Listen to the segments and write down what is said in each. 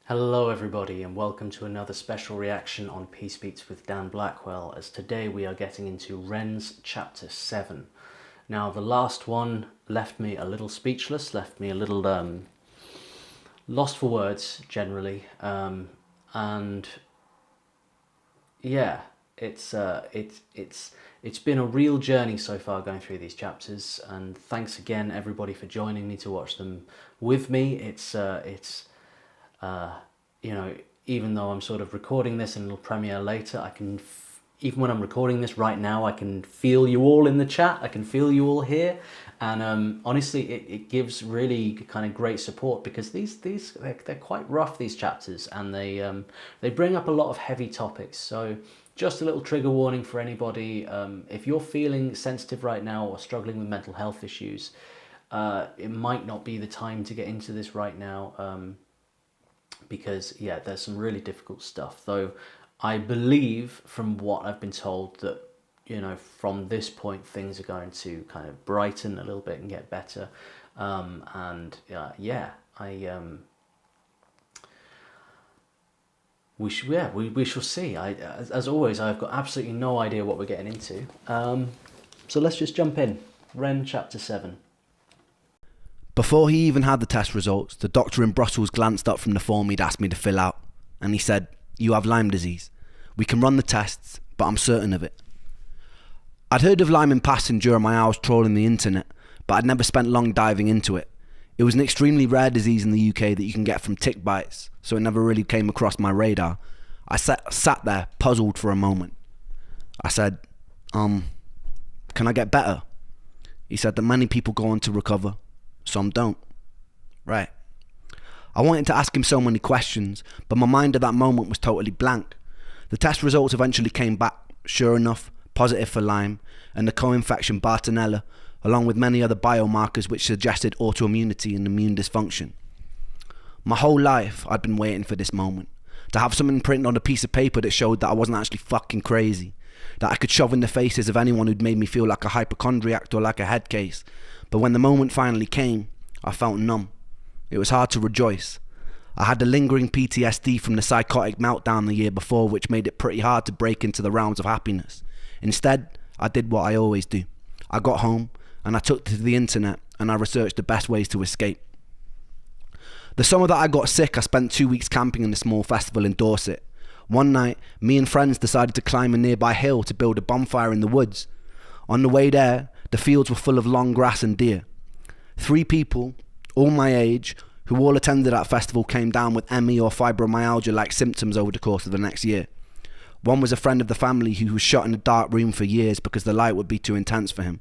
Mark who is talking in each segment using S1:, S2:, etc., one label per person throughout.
S1: Hello everybody and welcome to another special reaction on Peace Beats with Dan Blackwell, as today we are getting into Wren's Chapter 7. Now the last one left me a little speechless, left me a little lost for words generally, and yeah, it's been a real journey so far going through these chapters, and thanks again everybody for joining me to watch them with me. You know, even though I'm sort of recording this and it'll premiere later, even when I'm recording this right now, I can feel you all in the chat. I can feel you all here, and honestly, it gives really kind of great support, because they're quite rough, these chapters, and they bring up a lot of heavy topics. So just a little trigger warning for anybody: if you're feeling sensitive right now or struggling with mental health issues, it might not be the time to get into this right now. Because yeah, there's some really difficult stuff, though I believe from what I've been told that, you know, from this point things are going to kind of brighten a little bit and get better, we shall see. As always, I've got absolutely no idea what we're getting into, so let's just jump in. Wren Chapter 7.
S2: Before he even had the test results, the doctor in Brussels glanced up from the form he'd asked me to fill out, and he said, "You have Lyme disease. We can run the tests, but I'm certain of it." I'd heard of Lyme in passing during my hours trawling the internet, but I'd never spent long diving into it. It was an extremely rare disease in the UK that you can get from tick bites, so it never really came across my radar. I sat there, puzzled for a moment. I said, can I get better? He said that many people go on to recover. Some don't. Right. I wanted to ask him so many questions, but my mind at that moment was totally blank. The test results eventually came back, sure enough, positive for Lyme, and the co-infection Bartonella, along with many other biomarkers which suggested autoimmunity and immune dysfunction. My whole life I'd been waiting for this moment, to have something printed on a piece of paper that showed that I wasn't actually fucking crazy, that I could shove in the faces of anyone who'd made me feel like a hypochondriac or like a head case. But when the moment finally came, I felt numb. It was hard to rejoice. I had the lingering PTSD from the psychotic meltdown the year before, which made it pretty hard to break into the realms of happiness. Instead, I did what I always do. I got home, and I took to the internet, and I researched the best ways to escape. The summer that I got sick, I spent 2 weeks camping in a small festival in Dorset. One night, me and friends decided to climb a nearby hill to build a bonfire in the woods. On the way there, the fields were full of long grass and deer. 3 people, all my age, who all attended that festival, came down with ME or fibromyalgia-like symptoms over the course of the next year. One was a friend of the family who was shut in a dark room for years because the light would be too intense for him.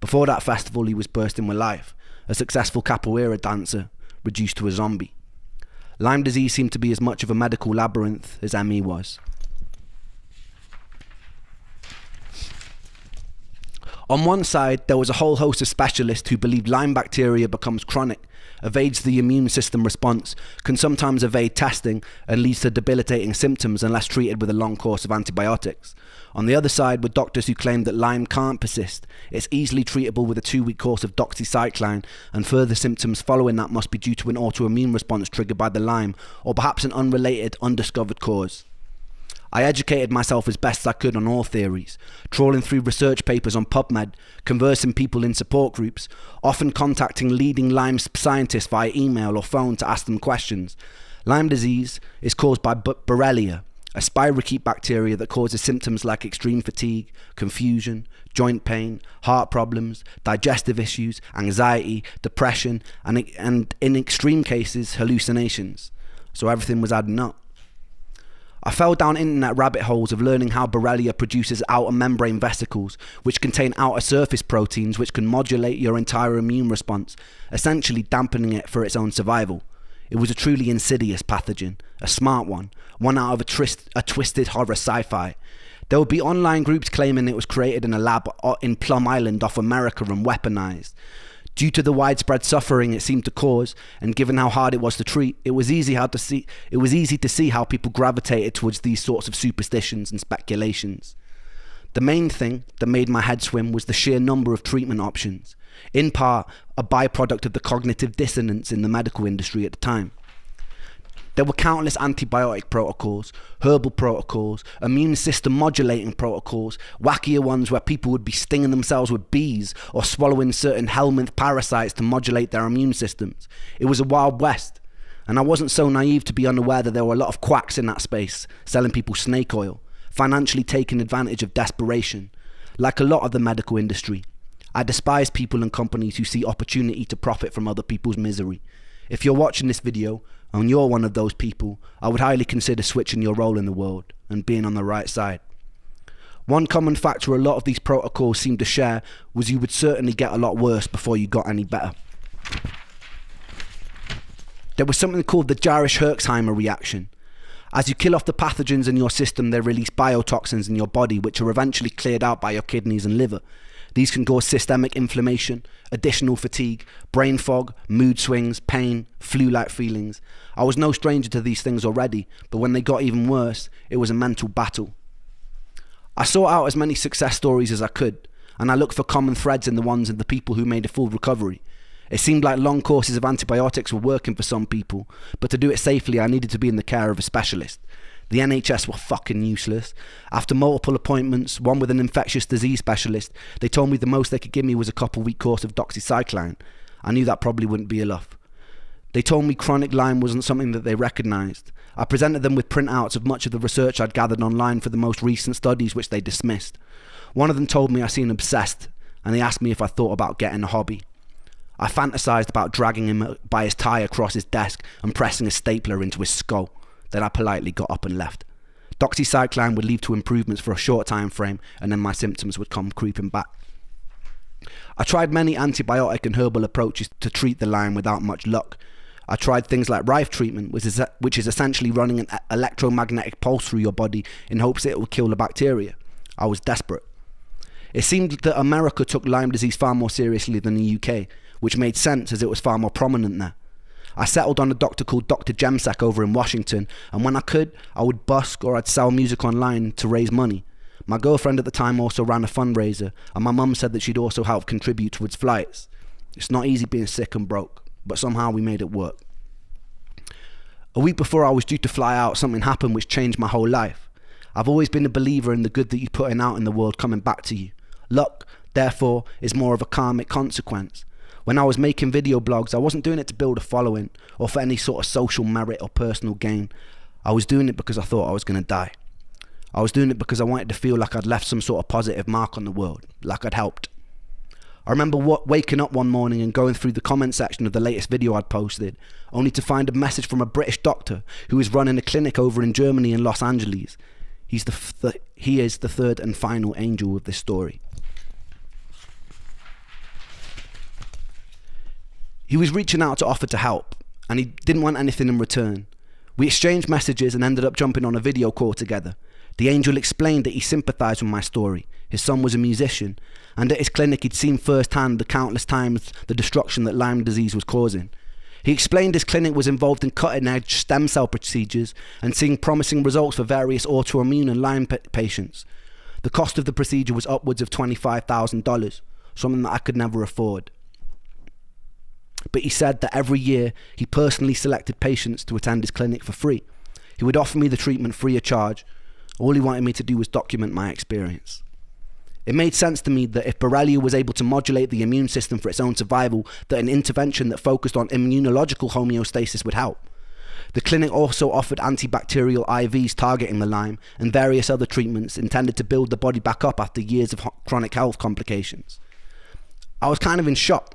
S2: Before that festival, he was bursting with life, a successful capoeira dancer, reduced to a zombie. Lyme disease seemed to be as much of a medical labyrinth as ME was. On one side, there was a whole host of specialists who believed Lyme bacteria becomes chronic, evades the immune system response, can sometimes evade testing, and leads to debilitating symptoms unless treated with a long course of antibiotics. On the other side were doctors who claimed that Lyme can't persist. It's easily treatable with a 2-week course of doxycycline, and further symptoms following that must be due to an autoimmune response triggered by the Lyme, or perhaps an unrelated, undiscovered cause. I educated myself as best I could on all theories, trawling through research papers on PubMed, conversing people in support groups, often contacting leading Lyme scientists via email or phone to ask them questions. Lyme disease is caused by Borrelia, a spirochete bacteria that causes symptoms like extreme fatigue, confusion, joint pain, heart problems, digestive issues, anxiety, depression, and in extreme cases, hallucinations. So everything was adding up. I fell down internet rabbit holes of learning how Borrelia produces outer membrane vesicles, which contain outer surface proteins which can modulate your entire immune response, essentially dampening it for its own survival. It was a truly insidious pathogen, a smart one out of a twisted horror sci-fi. There would be online groups claiming it was created in a lab in Plum Island off America and weaponized. Due to the widespread suffering it seemed to cause, and given how hard it was to treat, it was easy to see how people gravitated towards these sorts of superstitions and speculations. The main thing that made my head swim was the sheer number of treatment options, in part a byproduct of the cognitive dissonance in the medical industry at the time. There were countless antibiotic protocols, herbal protocols, immune system modulating protocols, wackier ones where people would be stinging themselves with bees or swallowing certain helminth parasites to modulate their immune systems. It was a wild west, and I wasn't so naive to be unaware that there were a lot of quacks in that space, selling people snake oil, financially taking advantage of desperation. Like a lot of the medical industry, I despise people and companies who see opportunity to profit from other people's misery. If you're watching this video and you're one of those people, I would highly consider switching your role in the world and being on the right side. One common factor a lot of these protocols seem to share was you would certainly get a lot worse before you got any better. There was something called the Jarisch-Herxheimer reaction. As you kill off the pathogens in your system, they release biotoxins in your body, which are eventually cleared out by your kidneys and liver. These can cause systemic inflammation, additional fatigue, brain fog, mood swings, pain, flu-like feelings. I was no stranger to these things already, but when they got even worse, it was a mental battle. I sought out as many success stories as I could, and I looked for common threads in the ones of the people who made a full recovery. It seemed like long courses of antibiotics were working for some people, but to do it safely I needed to be in the care of a specialist. The NHS were fucking useless. After multiple appointments, one with an infectious disease specialist, they told me the most they could give me was a couple-week course of doxycycline. I knew that probably wouldn't be enough. They told me chronic Lyme wasn't something that they recognised. I presented them with printouts of much of the research I'd gathered online for the most recent studies, which they dismissed. One of them told me I seemed obsessed, and they asked me if I thought about getting a hobby. I fantasised about dragging him by his tie across his desk and pressing a stapler into his skull. Then I politely got up and left. Doxycycline would lead to improvements for a short time frame, and then my symptoms would come creeping back. I tried many antibiotic and herbal approaches to treat the Lyme without much luck. I tried things like Rife treatment, which is essentially running an electromagnetic pulse through your body in hopes that it will kill the bacteria. I was desperate. It seemed that America took Lyme disease far more seriously than the UK, which made sense as it was far more prominent there. I settled on a doctor called Dr. Jemsek over in Washington, and when I could, I would busk or I'd sell music online to raise money. My girlfriend at the time also ran a fundraiser, and my mum said that she'd also help contribute towards flights. It's not easy being sick and broke, but somehow we made it work. A week before I was due to fly out, something happened which changed my whole life. I've always been a believer in the good that you're putting out in the world coming back to you. Luck, therefore, is more of a karmic consequence. When I was making video blogs, I wasn't doing it to build a following or for any sort of social merit or personal gain. I was doing it because I thought I was going to die. I was doing it because I wanted to feel like I'd left some sort of positive mark on the world, like I'd helped. I remember waking up one morning and going through the comment section of the latest video I'd posted, only to find a message from a British doctor who is running a clinic over in Germany in Los Angeles. He is the third and final angel of this story. He was reaching out to offer to help, and he didn't want anything in return. We exchanged messages and ended up jumping on a video call together. The angel explained that he sympathised with my story. His son was a musician, and at his clinic he'd seen firsthand the countless times the destruction that Lyme disease was causing. He explained his clinic was involved in cutting-edge stem cell procedures and seeing promising results for various autoimmune and Lyme patients. The cost of the procedure was upwards of $25,000, something that I could never afford. But he said that every year he personally selected patients to attend his clinic for free. He would offer me the treatment free of charge. All he wanted me to do was document my experience. It made sense to me that if Borrelia was able to modulate the immune system for its own survival, that an intervention that focused on immunological homeostasis would help. The clinic also offered antibacterial IVs targeting the Lyme and various other treatments intended to build the body back up after years of chronic health complications. I was kind of in shock.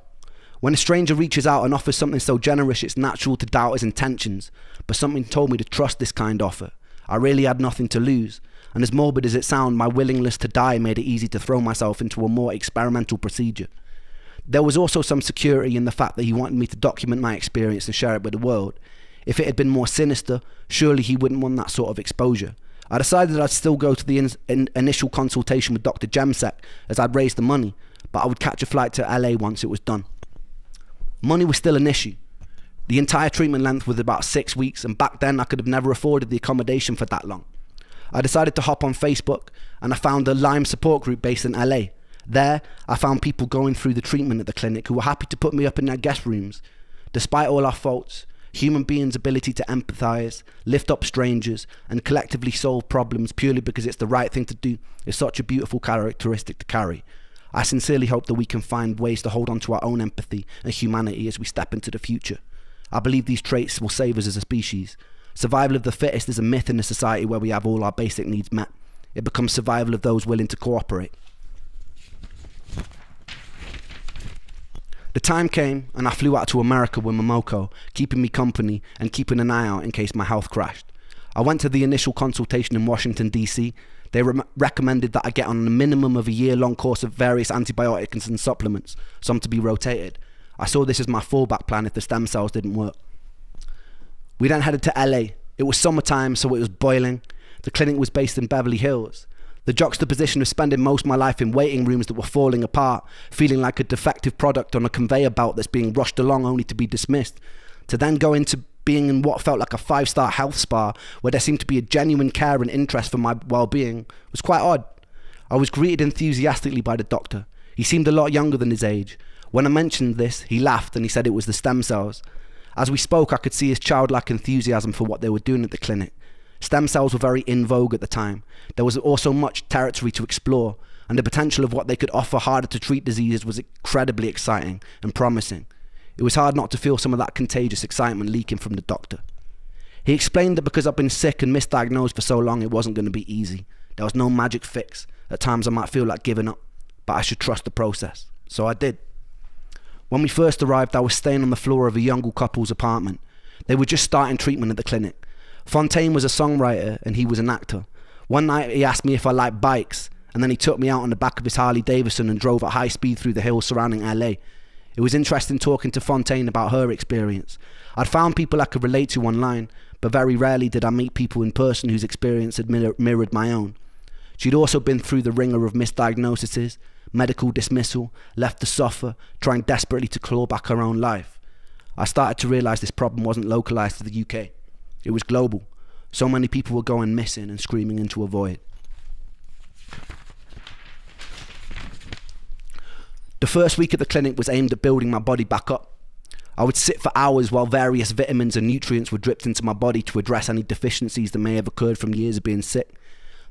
S2: When a stranger reaches out and offers something so generous, it's natural to doubt his intentions, but something told me to trust this kind offer. I really had nothing to lose, and as morbid as it sounded, my willingness to die made it easy to throw myself into a more experimental procedure. There was also some security in the fact that he wanted me to document my experience and share it with the world. If it had been more sinister, surely he wouldn't want that sort of exposure. I decided I'd still go to the initial consultation with Dr. Jemsek as I'd raised the money, but I would catch a flight to LA once it was done. Money was still an issue. The entire treatment length was about 6 weeks, and back then I could have never afforded the accommodation for that long. I decided to hop on Facebook, and I found a Lyme support group based in LA. There, I found people going through the treatment at the clinic who were happy to put me up in their guest rooms. Despite all our faults, Human beings' ability to empathize, lift up strangers, and collectively solve problems purely because it's the right thing to do is such a beautiful characteristic to carry. I sincerely hope that we can find ways to hold on to our own empathy and humanity as we step into the future. I believe these traits will save us as a species. Survival of the fittest is a myth in a society where we have all our basic needs met. It becomes survival of those willing to cooperate. The time came and I flew out to America with Momoko, keeping me company and keeping an eye out in case my health crashed. I went to the initial consultation in Washington, D.C. They recommended that I get on a minimum of a year-long course of various antibiotics and supplements, some to be rotated. I saw this as my fallback plan if the stem cells didn't work. We then headed to LA. It was summertime, so it was boiling. The clinic was based in Beverly Hills. The juxtaposition of spending most of my life in waiting rooms that were falling apart, feeling like a defective product on a conveyor belt that's being rushed along only to be dismissed, to then go into being in what felt like a 5-star health spa where there seemed to be a genuine care and interest for my well-being was quite odd. I was greeted enthusiastically by the doctor. He seemed a lot younger than his age. When I mentioned this, he laughed and he said it was the stem cells. As we spoke, I could see his childlike enthusiasm for what they were doing at the clinic. Stem cells were very in vogue at the time. There was also much territory to explore, and the potential of what they could offer harder to treat diseases was incredibly exciting and promising. It was hard not to feel some of that contagious excitement leaking from the doctor. He explained that because I've been sick and misdiagnosed for so long, it wasn't going to be easy. There was no magic fix. At times I might feel like giving up, but I should trust the process. So I did. When we first arrived, I was staying on the floor of a young couple's apartment. They were just starting treatment at the clinic. Fontaine was a songwriter and he was an actor. One night he asked me if I liked bikes, and then he took me out on the back of his Harley Davidson and drove at high speed through the hills surrounding LA. It was interesting talking to Fontaine about her experience. I'd found people I could relate to online, but very rarely did I meet people in person whose experience had mirrored my own. She'd also been through the ringer of misdiagnoses, medical dismissal, left to suffer, trying desperately to claw back her own life. I started to realise this problem wasn't localised to the UK. It was global. So many people were going missing and screaming into a void. The first week at the clinic was aimed at building my body back up. I would sit for hours while various vitamins and nutrients were dripped into my body to address any deficiencies that may have occurred from years of being sick.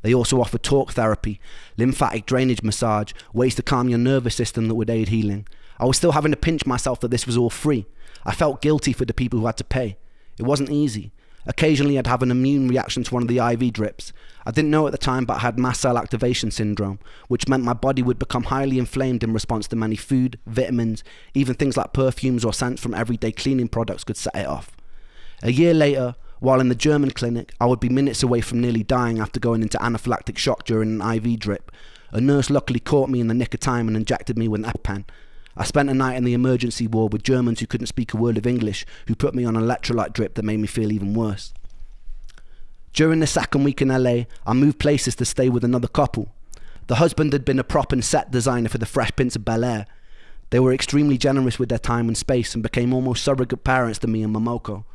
S2: They also offered talk therapy, lymphatic drainage massage, ways to calm your nervous system that would aid healing. I was still having to pinch myself that this was all free. I felt guilty for the people who had to pay. It wasn't easy. Occasionally I'd have an immune reaction to one of the IV drips. I didn't know at the time, but I had mast cell activation syndrome, which meant my body would become highly inflamed in response to many food, vitamins, even things like perfumes or scents from everyday cleaning products could set it off. A year later, while in the German clinic, I would be minutes away from nearly dying after going into anaphylactic shock during an IV drip. A nurse luckily caught me in the nick of time and injected me with an EpiPen. I spent a night in the emergency ward with Germans who couldn't speak a word of English, who put me on an electrolyte drip that made me feel even worse. During the second week in LA, I moved places to stay with another couple. The husband had been a prop and set designer for the Fresh Prince of Bel-Air. They were extremely generous with their time and space and became almost surrogate parents to me and Momoko.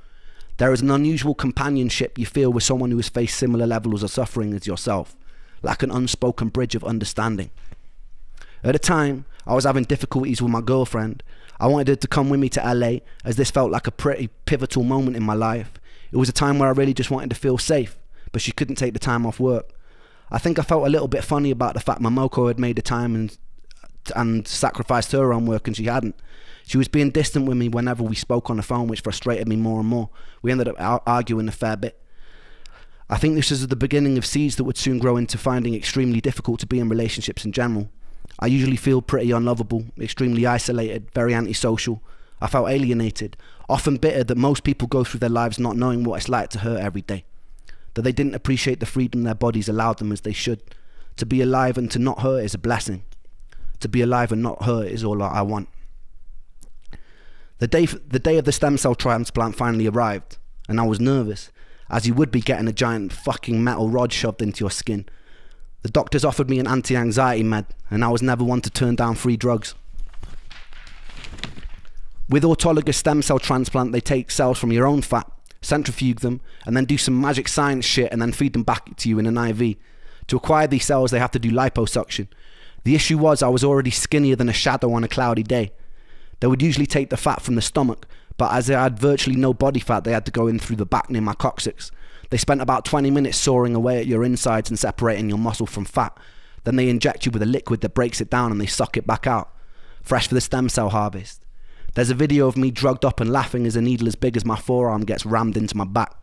S2: There is an unusual companionship you feel with someone who has faced similar levels of suffering as yourself, like an unspoken bridge of understanding. At the time, I was having difficulties with my girlfriend. I wanted her to come with me to LA, as this felt like a pretty pivotal moment in my life. It was a time where I really just wanted to feel safe, but she couldn't take the time off work. I think I felt a little bit funny about the fact Momoko had made the time and sacrificed her own work and she hadn't. She was being distant with me whenever we spoke on the phone, which frustrated me more and more. We ended up arguing a fair bit. I think this is the beginning of seeds that would soon grow into finding it extremely difficult to be in relationships in general. I usually feel pretty unlovable, extremely isolated, very antisocial. I felt alienated, often bitter that most people go through their lives not knowing what it's like to hurt every day, that they didn't appreciate the freedom their bodies allowed them as they should. To be alive and to not hurt is a blessing. To be alive and not hurt is all I want. The day of the stem cell transplant finally arrived, and I was nervous, as you would be getting a giant fucking metal rod shoved into your skin. The doctors offered me an anti-anxiety med, and I was never one to turn down free drugs. With autologous stem cell transplant, they take cells from your own fat, centrifuge them, and then do some magic science shit and then feed them back to you in an IV. To acquire these cells, they have to do liposuction. The issue was I was already skinnier than a shadow on a cloudy day. They would usually take the fat from the stomach, but as I had virtually no body fat, they had to go in through the back near my coccyx. They spent about 20 minutes sawing away at your insides and separating your muscle from fat. Then they inject you with a liquid that breaks it down and they suck it back out, fresh for the stem cell harvest. There's a video of me drugged up and laughing as a needle as big as my forearm gets rammed into my back.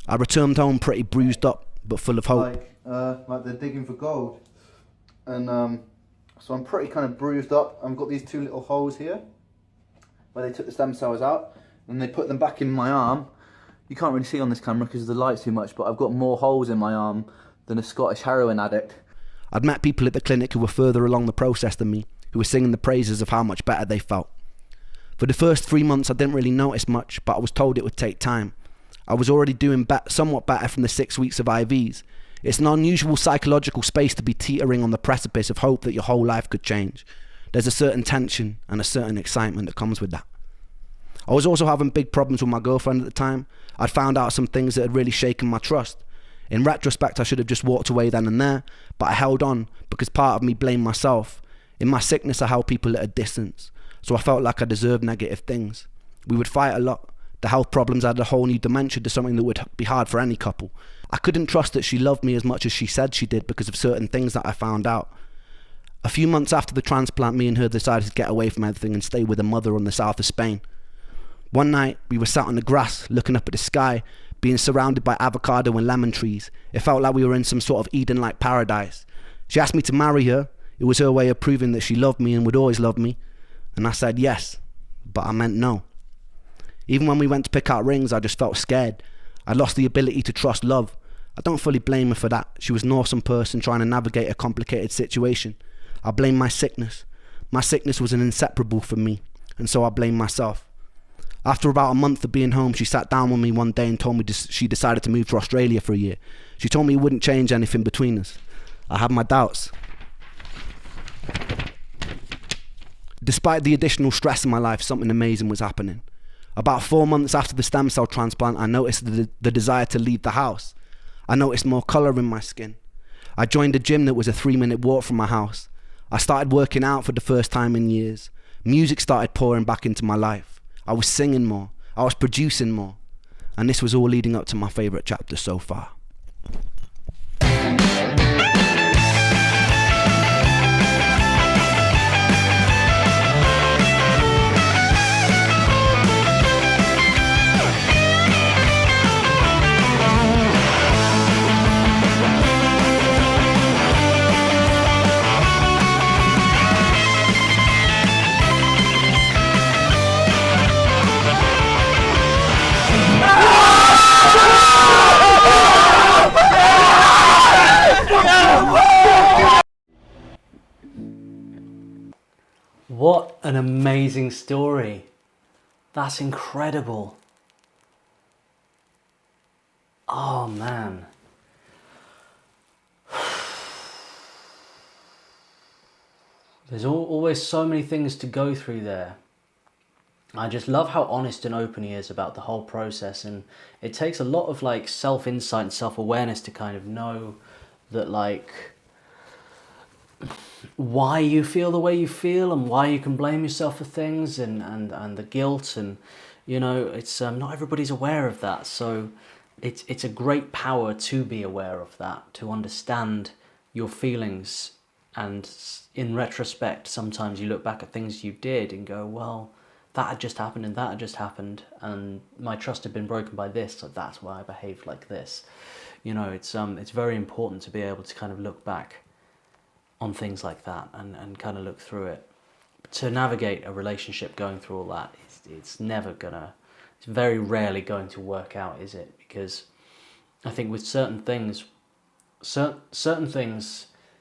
S2: I returned home pretty bruised up, but full of hope.
S3: Like they're digging for gold. And so I'm pretty kind of bruised up. I've got these 2 little holes here where they took the stem cells out and they put them back in my arm. You can't really see on this camera because the light's too much, but I've got more holes in my arm than a Scottish heroin addict.
S2: I'd met people at the clinic who were further along the process than me, who were singing the praises of how much better they felt. For the first 3 months I didn't really notice much, but I was told it would take time. I was already doing somewhat better from the 6 weeks of IVs. It's an unusual psychological space to be teetering on the precipice of hope that your whole life could change. There's a certain tension and a certain excitement that comes with that. I was also having big problems with my girlfriend at the time. I'd found out some things that had really shaken my trust. In retrospect, I should have just walked away then and there, but I held on because part of me blamed myself. In my sickness, I held people at a distance, so I felt like I deserved negative things. We would fight a lot. The health problems added a whole new dimension to something that would be hard for any couple. I couldn't trust that she loved me as much as she said she did because of certain things that I found out. A few months after the transplant, me and her decided to get away from everything and stay with a mother on the south of Spain. One night, we were sat on the grass, looking up at the sky, being surrounded by avocado and lemon trees. It felt like we were in some sort of Eden-like paradise. She asked me to marry her. It was her way of proving that she loved me and would always love me. And I said yes, but I meant no. Even when we went to pick out rings, I just felt scared. I lost the ability to trust love. I don't fully blame her for that. She was an awesome person trying to navigate a complicated situation. I blame my sickness. My sickness was an inseparable from me, and so I blame myself. After about a month of being home, she sat down with me one day and told me she decided to move to Australia for a year. She told me it wouldn't change anything between us. I had my doubts. Despite the additional stress in my life, something amazing was happening. About 4 months after the stem cell transplant, I noticed the desire to leave the house. I noticed more colour in my skin. I joined a gym that was a 3-minute walk from my house. I started working out for the first time in years. Music started pouring back into my life. I was singing more. I was producing more. And this was all leading up to my favourite chapter so far.
S1: What an amazing story. That's incredible. Oh man. There's always so many things to go through there. I just love how honest and open he is about the whole process, and it takes a lot of like self-insight and self-awareness to kind of know that like why you feel the way you feel and why you can blame yourself for things and the guilt, and you know it's not everybody's aware of that, so it's a great power to be aware of that, to understand your feelings. And in retrospect, sometimes you look back at things you did and go, well, that had just happened and that had just happened and my trust had been broken by this, so that's why I behaved like this. You know, it's very important to be able to kind of look back on things like that and kind of look through it. To navigate a relationship going through all that, it's very rarely going to work out, is it? Because I think with certain things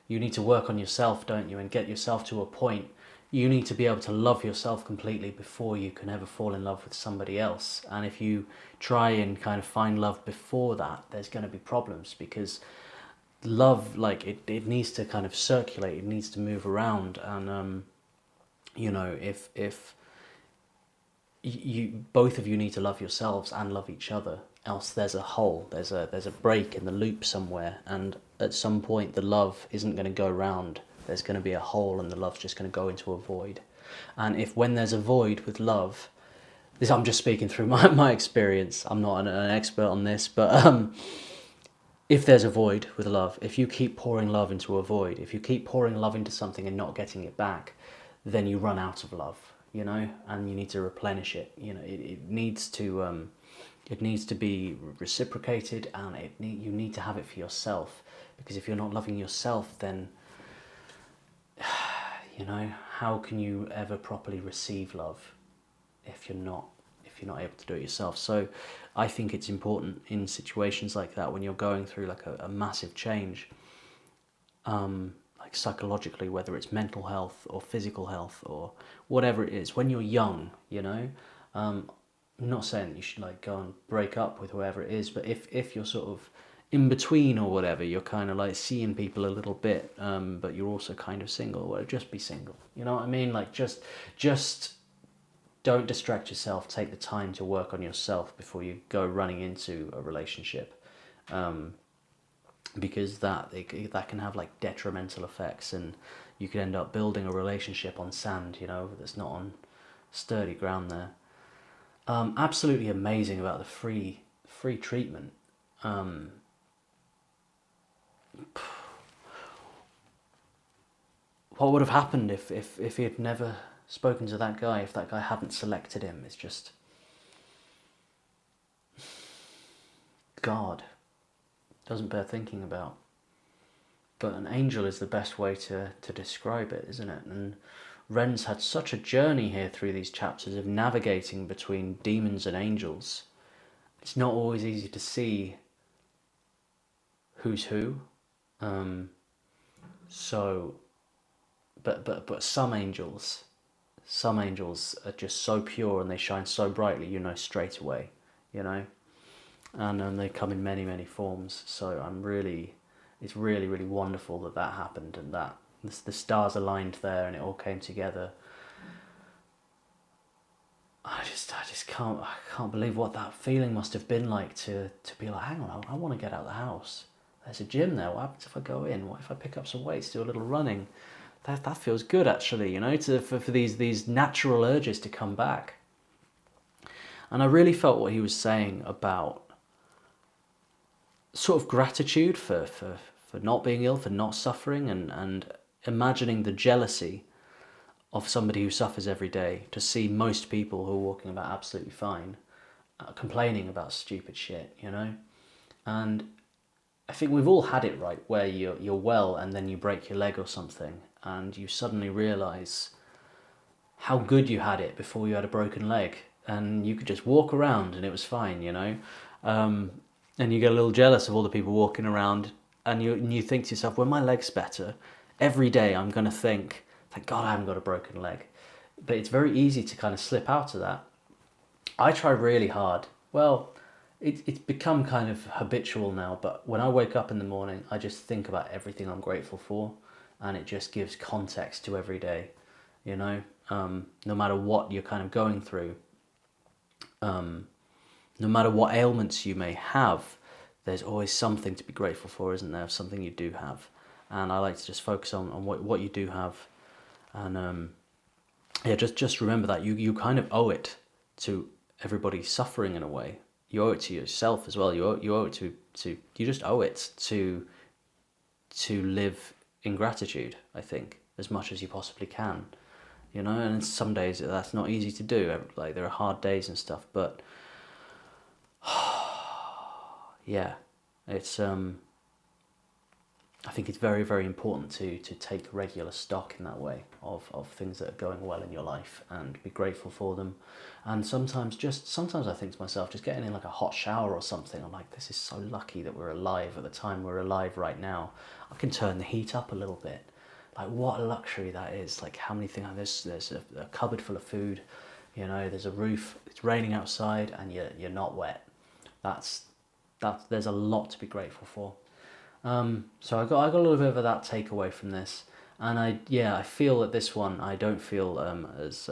S1: you need to work on yourself, don't you, and get yourself to a point. You need to be able to love yourself completely before you can ever fall in love with somebody else. And if you try and kind of find love before that, there's going to be problems, because love, like it needs to kind of circulate, it needs to move around. And you know, if you both of you need to love yourselves and love each other, else there's a hole, there's a break in the loop somewhere, and at some point the love isn't going to go round. There's going to be a hole, and the love's just going to go into a void. And if when there's a void with love, this I'm just speaking through my experience. I'm not an expert on this, but if there's a void with love, if you keep pouring love into a void, if you keep pouring love into something and not getting it back, then you run out of love, you know, and you need to replenish it. You know, it needs to be reciprocated, and you need to have it for yourself, because if you're not loving yourself, then you know, how can you ever properly receive love if you're not able to do it yourself? So I think it's important in situations like that, when you're going through like a massive change, like psychologically, whether it's mental health or physical health or whatever it is, when you're young, you know, I'm not saying that you should like go and break up with whoever it is, but if you're sort of in between or whatever, you're kind of like seeing people a little bit, but you're also kind of single, well, just be single, you know what I mean? Like just don't distract yourself. Take the time to work on yourself before you go running into a relationship, because that can have like detrimental effects, and you could end up building a relationship on sand, you know, that's not on sturdy ground there. Absolutely amazing about the free treatment. What would have happened if he had never spoken to that guy, if that guy hadn't selected him? It's just, God, doesn't bear thinking about. But an angel is the best way to describe it, isn't it? And Ren's had such a journey here through these chapters of navigating between demons and angels. It's not always easy to see who's who. But some angels are just so pure and they shine so brightly, you know straight away, you know, and they come in many forms. So it's really wonderful that happened, and that the stars aligned there and it all came together. I just can't believe what that feeling must have been like to be like, hang on, I want to get out of the house. There's a gym there. What happens if I go in? What if I pick up some weights, do a little running? That feels good, actually, you know, for these natural urges to come back. And I really felt what he was saying about sort of gratitude for not being ill, for not suffering, and imagining the jealousy of somebody who suffers every day, to see most people who are walking about absolutely fine, complaining about stupid shit, you know. And I think we've all had it, right, where you're well and then you break your leg or something, and you suddenly realise how good you had it before you had a broken leg, and you could just walk around and it was fine, you know. And you get a little jealous of all the people walking around, and you think to yourself, when my leg's better, every day I'm going to think, thank God I haven't got a broken leg. But it's very easy to kind of slip out of that. I try really hard. Well, it's become kind of habitual now, but when I wake up in the morning, I just think about everything I'm grateful for, and it just gives context to every day, you know. No matter what you're kind of going through, no matter what ailments you may have, there's always something to be grateful for, isn't there? Something you do have. And I like to just focus on what you do have. And yeah, just remember that you kind of owe it to everybody suffering in a way. You owe it to yourself as well. You owe it to you just owe it to live in gratitude, I think, as much as you possibly can. You know, and some days that's not easy to do. Like, there are hard days and stuff, but yeah, it's I think it's very, very important to take regular stock in that way of things that are going well in your life and be grateful for them. And sometimes I think to myself, just getting in like a hot shower or something, I'm like, this is so lucky that we're alive at the time we're alive right now. I can turn the heat up a little bit. Like, what a luxury that is. Like, how many things, there's a cupboard full of food, you know, there's a roof, it's raining outside and you're not wet. There's a lot to be grateful for. So I got a little bit of that takeaway from this, and I feel that this one, I don't feel as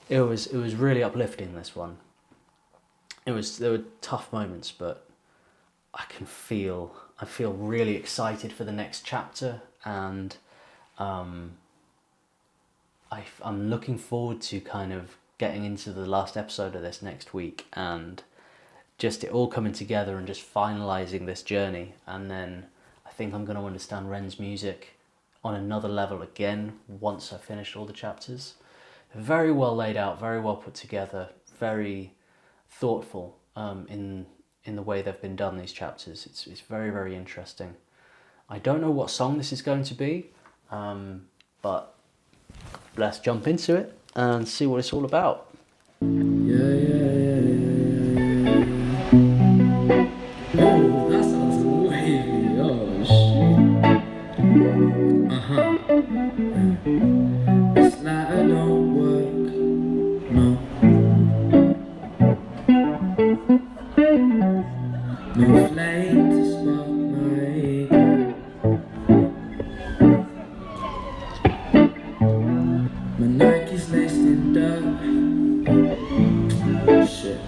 S1: it was really uplifting, this one. there were tough moments, but I feel really excited for the next chapter, and I'm looking forward to kind of getting into the last episode of this next week, and just it all coming together and just finalizing this journey. And then I think I'm going to understand Ren's music on another level again once I finish all the chapters. Very well laid out, very well put together, very thoughtful in the way they've been done, these chapters. It's very, very interesting. I don't know what song this is going to be, but let's jump into it and see what it's all about.
S4: Oh, that sounds wavy. Oh, shit. It's like I don't work. No. No flame to spark my gun. My Nike's laced in dirt. Shit.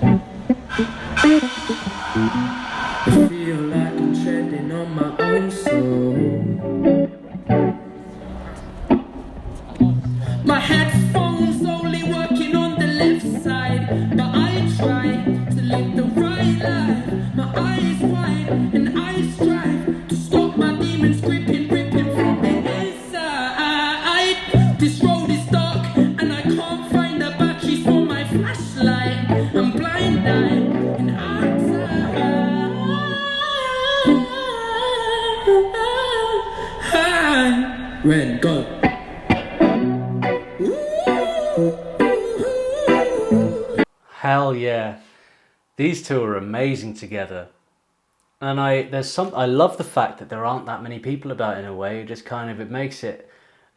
S4: I feel like I'm treading on my own soul. My headphones only working on the left side, but I try to live the right life. My eyes wide and I strive to stop my demons ripping from the inside. This road is dark and I can't find the batteries for my flashlight. I'm blind-eyed and I'm tired. Red, go.
S1: Hell yeah. These two are amazing together. And I love the fact that there aren't that many people about, in a way. It makes it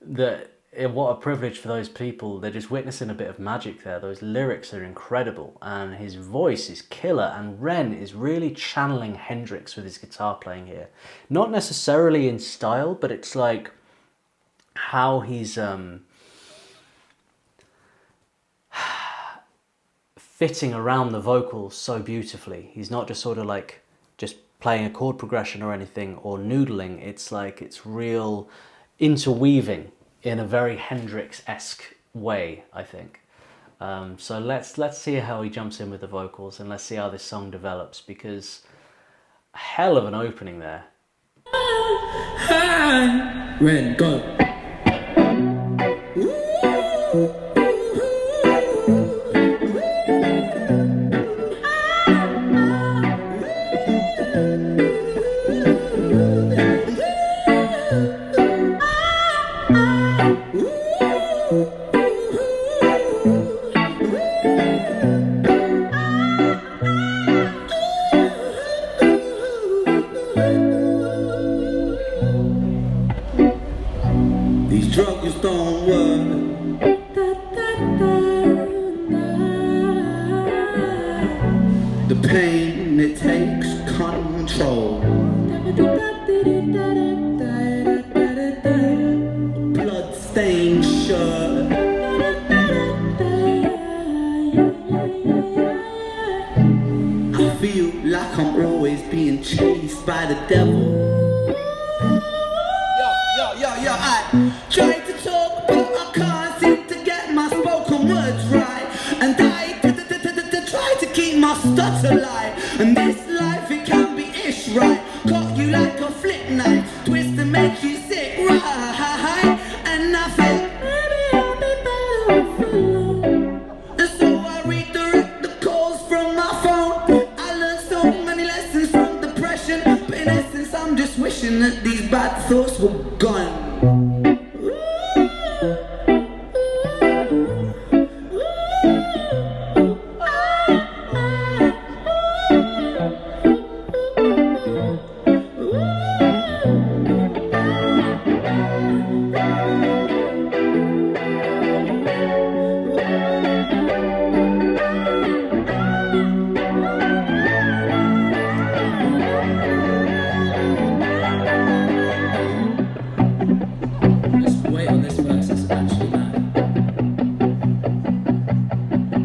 S1: that what a privilege for those people. They're just witnessing a bit of magic there. Those lyrics are incredible and his voice is killer, and Ren is really channeling Hendrix with his guitar playing here. Not necessarily in style, but it's like how he's fitting around the vocals so beautifully. He's not just sort of like just playing a chord progression or anything or noodling. It's like it's real interweaving in a very Hendrix-esque way, I think. So let's see how he jumps in with the vocals, and let's see how this song develops, because a hell of an opening there.
S4: Red, go. These drugs don't work. The pain, it takes control. Blood-stained shirt. I feel like I'm always being chased by the devil. I try to talk, but I can't seem to get my spoken words right. And I try to keep my stutter alive. And this life, it can be ish, right? Cut you like a flip knife, twist and make you sick, right? And I think maybe I'll be better off alone. And so I redirect the calls from my phone. I learned so many lessons from depression, but in essence, I'm just wishing that these bad thoughts were gone.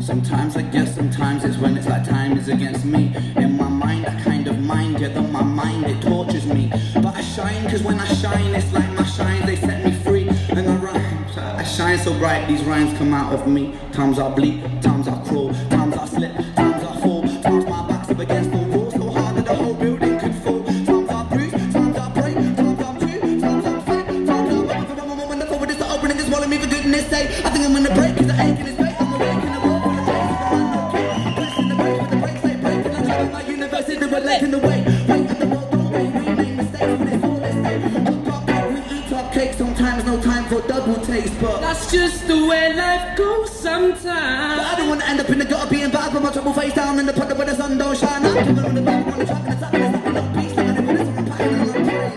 S4: Sometimes I guess, sometimes it's when it's like time is is against me. In my mind, I kind of mind, yeah, though my mind, it tortures me. But I shine, cause when I shine, it's like my shines, they set me free. And I rhyme, I shine so bright, these rhymes come out of me. Times I bleed, times I crawl, times I slip, times I fall, times my back's up against the wall, so hard that the whole building could fall. Times I bruise, times I break, times I'm true, times I'm fake, times I'm when the forward is to open and just swallow me for goodness sake. I think I'm gonna break, cause the ache in his face, I'm awake in the world full of days, I'm no kid. Pressing the brakes with the brakes, they break, and I'm my universe is the relate in the way. Wait at the world, don't wait, we make mistakes when it's all at stake. Hot cake, we eat top cake, sometimes no time for double taste, but
S5: that's just the way life goes sometimes.
S4: But I don't wanna end up in the gutter being bad, with my trouble face down in the puddle where the sun don't shine. I'm coming on the back, on the track, and the top, and there's nothing no peace, like I never listen, I'm packing and I'm praying.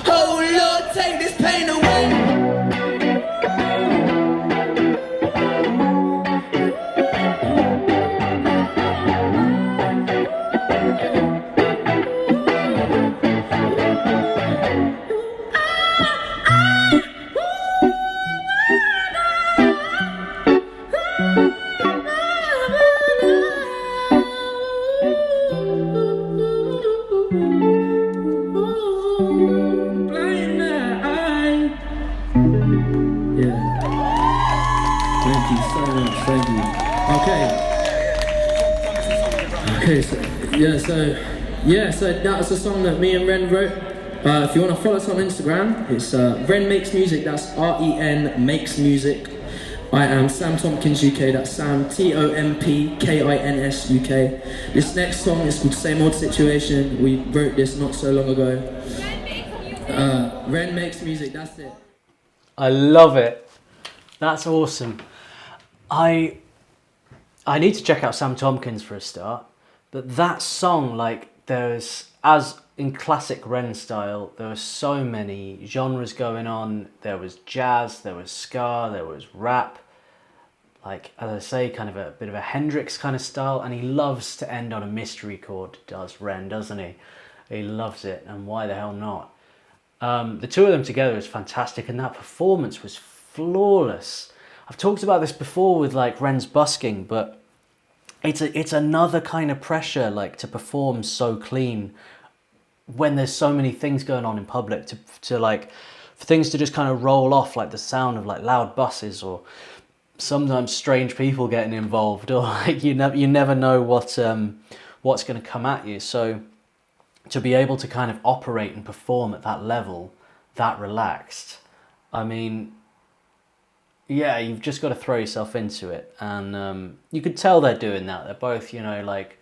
S4: Oh Lord, take this pain away.
S5: So that was a song that me and Ren wrote. If you want to follow us on Instagram, it's Ren Makes Music, that's REN Makes Music. I am Sam Tompkins UK, that's Sam TOMPKINS UK. This next song is called Same Old Situation. We wrote this not so long ago. Ren Makes Music, that's it.
S1: I love it. That's awesome. I need to check out Sam Tompkins for a start. But that song, like, there's, as in classic Ren style, there were so many genres going on. There was jazz, there was ska, there was rap. Like, as I say, kind of a bit of a Hendrix kind of style. And he loves to end on a mystery chord, does Ren, doesn't he? He loves it, and why the hell not? The two of them together is fantastic, and that performance was flawless. I've talked about this before with, like, Ren's busking, but it's another kind of pressure, like, to perform so clean when there's so many things going on in public, to like, for things to just kind of roll off, like the sound of like loud buses or sometimes strange people getting involved, or like you never know what's going to come at you. So to be able to kind of operate and perform at that level, that relaxed, I mean, yeah, you've just got to throw yourself into it. And you could tell they're doing that. They're both, you know, like,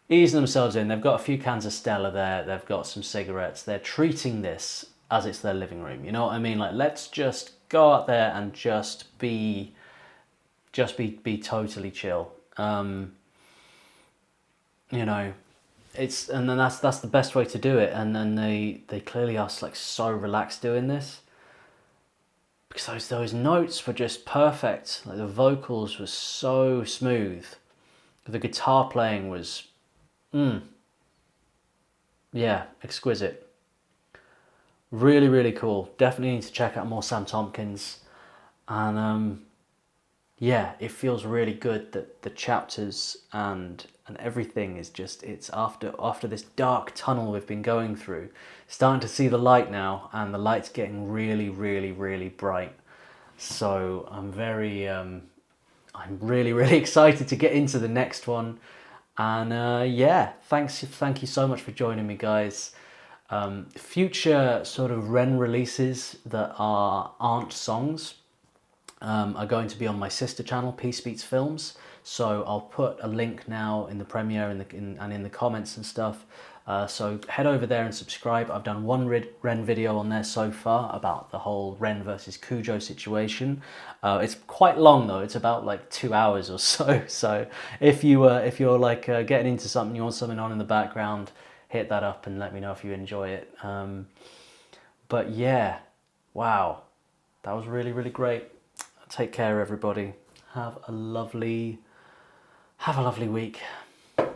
S1: easing themselves in. They've got a few cans of Stella there. They've got some cigarettes. They're treating this as it's their living room. You know what I mean? Like, let's just go out there and just be totally chill. You know, and then that's the best way to do it. And then they clearly are, like, so relaxed doing this. Because those notes were just perfect. Like, the vocals were so smooth. The guitar playing was, yeah, exquisite. Really, really cool. Definitely need to check out more Sam Tompkins. And yeah, it feels really good that the chapters and everything is just, it's after this dark tunnel we've been going through, starting to see the light now, and the light's getting really, really, really bright. So I'm really, really excited to get into the next one. And yeah, thank you so much for joining me, guys. Future sort of Ren releases that aren't songs are going to be on my sister channel, Peace Beats Films. So I'll put a link now in the premiere and in the comments and stuff. So head over there and subscribe. I've done one Ren video on there so far about the whole Ren versus Cujo situation. It's quite long though. It's about like 2 hours or so. So if you're like getting into something, you want something on in the background, hit that up and let me know if you enjoy it. But yeah, wow, that was really, really great. Take care, everybody. Have a lovely week.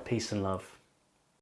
S1: Peace and love.